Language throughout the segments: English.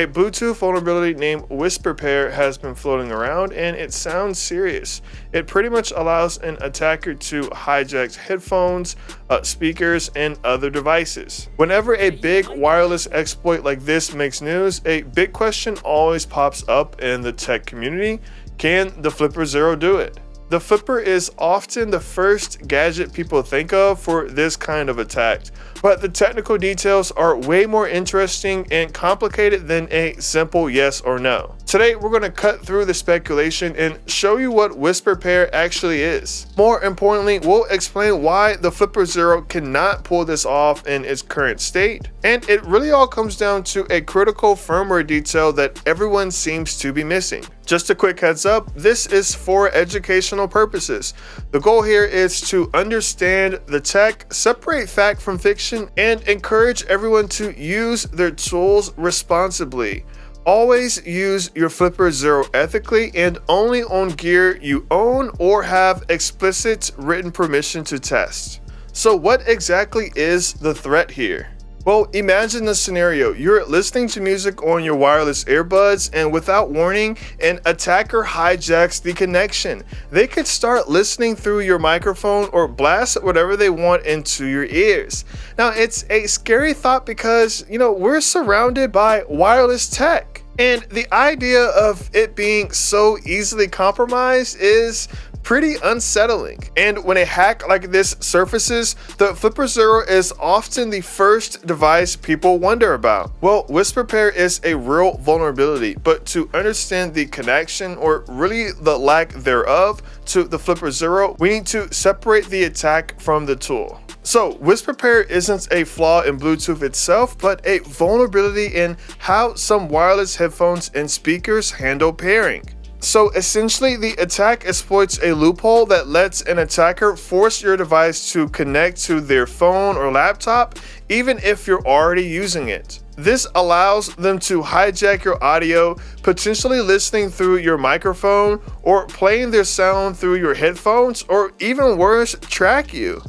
A Bluetooth vulnerability named WhisperPair has been floating around, and it sounds serious. It pretty much allows an attacker to hijack headphones, speakers, and other devices. Whenever a big wireless exploit like this makes news, a big question always pops up in the tech community: can the flipperzero do it? The Flipper is often the first gadget people think of for this kind of attack, but the technical details are way more interesting and complicated than a simple yes or no. Today, we're going to cut through the speculation and show you what WhisperPair actually is. More importantly, we'll explain why the flipperzero cannot pull this off in its current state, and it really all comes down to a critical firmware detail that everyone seems to be missing. Just a quick heads up, this is for educational purposes. The goal here is to understand the tech, separate fact from fiction, and encourage everyone to use their tools responsibly. Always use your flipperzero ethically and only on gear you own or have explicit written permission to test. So what exactly is the threat here? Well, imagine the scenario. You're listening to music on your wireless earbuds, and without warning, an attacker hijacks the connection. They could start listening through your microphone or blast whatever they want into your ears. Now, it's a scary thought because, we're surrounded by wireless tech, and the idea of it being so easily compromised is pretty unsettling. And when a hack like this surfaces, the flipperzero is often the first device people wonder about. Well, WhisperPair is a real vulnerability, but to understand the connection, or really the lack thereof, to the flipperzero, we need to separate the attack from the tool. So WhisperPair isn't a flaw in Bluetooth itself, but a vulnerability in how some wireless headphones and speakers handle pairing. So essentially, the attack exploits a loophole that lets an attacker force your device to connect to their phone or laptop, even if you're already using it. This allows them to hijack your audio, potentially listening through your microphone or playing their sound through your headphones, or even worse, track you.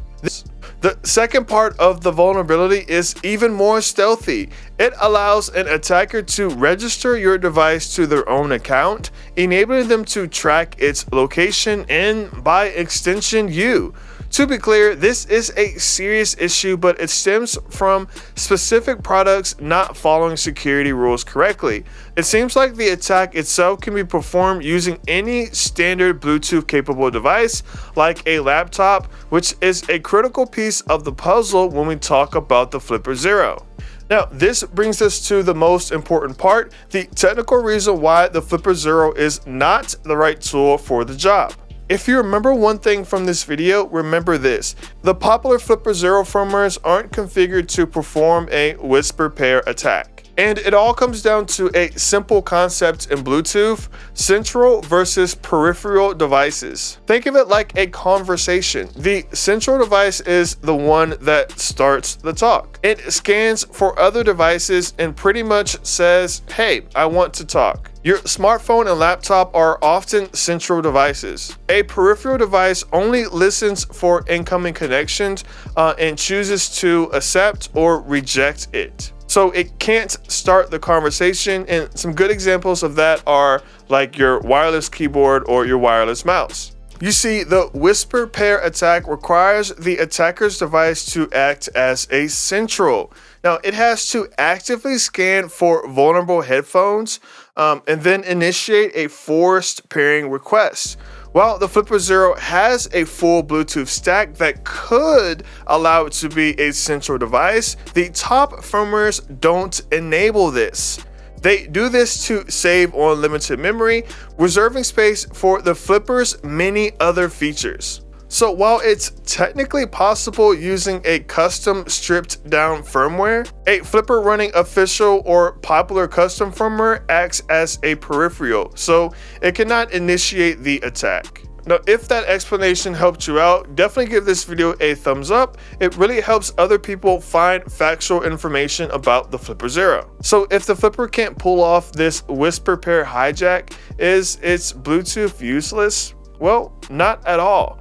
The second part of the vulnerability is even more stealthy. It allows an attacker to register your device to their own account, enabling them to track its location and, by extension, you. To be clear, this is a serious issue, but it stems from specific products not following security rules correctly. It seems like the attack itself can be performed using any standard Bluetooth capable device, like a laptop, which is a critical piece of the puzzle when we talk about the flipperzero. Now, this brings us to the most important part, the technical reason why the flipperzero is not the right tool for the job. If you remember one thing from this video, remember this: the popular flipperzero firmwares aren't configured to perform a WhisperPair attack. And it all comes down to a simple concept in Bluetooth: central versus peripheral devices. Think of it like a conversation. The central device is the one that starts the talk. It scans for other devices and pretty much says, "Hey, I want to talk." Your smartphone and laptop are often central devices. A peripheral device only listens for incoming connections and chooses to accept or reject it. So it can't start the conversation, and some good examples of that are like your wireless keyboard or your wireless mouse. You see, the WhisperPair attack requires the attacker's device to act as a central. Now, it has to actively scan for vulnerable headphones and then initiate a forced pairing request. While the flipperzero has a full Bluetooth stack that could allow it to be a central device, the top firmwares don't enable this. They do this to save on limited memory, reserving space for the flipper's many other features. So while it's technically possible using a custom stripped down firmware, a flipper running official or popular custom firmware acts as a peripheral, so it cannot initiate the attack. Now, if that explanation helped you out, definitely give this video a thumbs up. It really helps other people find factual information about the flipperzero. So if the flipper can't pull off this WhisperPair hijack, is its Bluetooth useless? Well, not at all.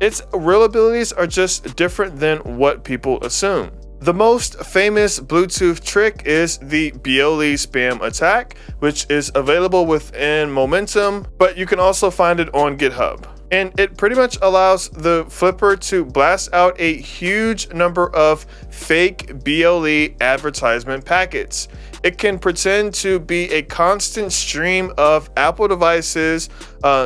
Its real abilities are just different than what people assume. The most famous Bluetooth trick is the BLE spam attack, which is available within Momentum, but you can also find it on GitHub. And it pretty much allows the Flipper to blast out a huge number of fake BLE advertisement packets. It can pretend to be a constant stream of Apple devices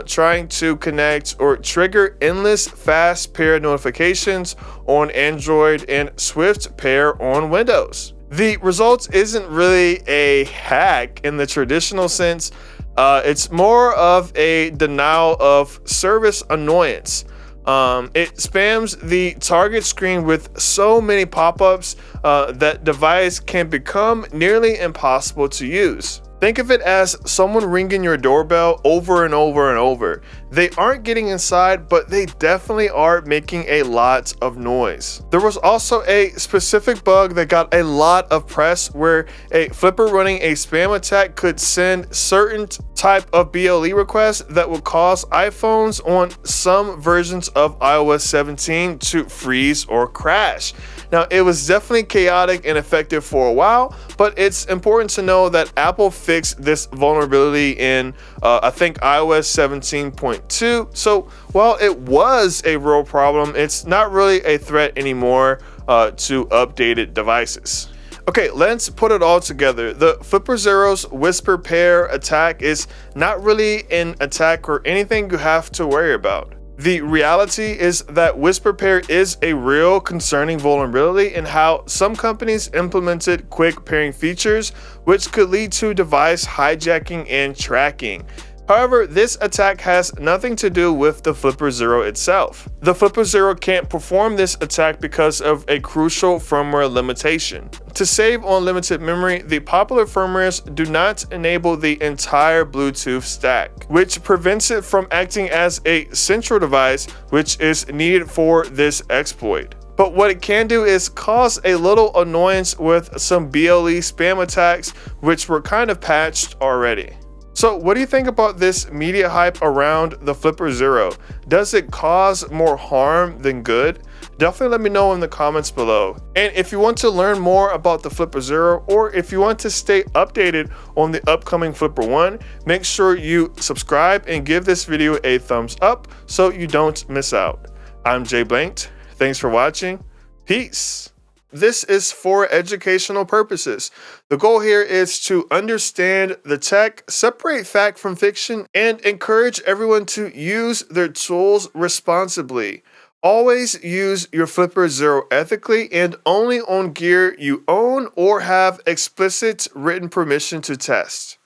trying to connect or trigger endless fast pair notifications on Android and Swift pair on Windows. The result isn't really a hack in the traditional sense. It's more of a denial of service annoyance. It spams the target screen with so many pop-ups that device can become nearly impossible to use. Think of it as someone ringing your doorbell over and over and over. They aren't getting inside, but they definitely are making a lot of noise. There was also a specific bug that got a lot of press where a Flipper running a spam attack could send certain type of BLE requests that would cause iPhones on some versions of iOS 17 to freeze or crash. Now, it was definitely chaotic and effective for a while, but it's important to know that Apple fixed this vulnerability in, I think, iOS 17.2. So while it was a real problem, it's not really a threat anymore to updated devices. Okay, let's put it all together. The FlipperZero's WhisperPair attack is not really an attack or anything you have to worry about. The reality is that WhisperPair is a real concerning vulnerability in how some companies implemented quick pairing features, which could lead to device hijacking and tracking. However, this attack has nothing to do with the FlipperZero itself. The FlipperZero can't perform this attack because of a crucial firmware limitation. To save on limited memory, the popular firmwares do not enable the entire Bluetooth stack, which prevents it from acting as a central device, which is needed for this exploit. But what it can do is cause a little annoyance with some BLE spam attacks, which were kind of patched already. So what do you think about this media hype around the FlipperZero? Does it cause more harm than good? Definitely let me know in the comments below. And if you want to learn more about the FlipperZero, or if you want to stay updated on the upcoming Flipper 1, make sure you subscribe and give this video a thumbs up so you don't miss out. I'm Jay Blanked. Thanks for watching. Peace. This is for educational purposes. The goal here is to understand the tech, separate fact from fiction, and encourage everyone to use their tools responsibly. Always use your FlipperZero ethically and only on gear you own or have explicit written permission to test.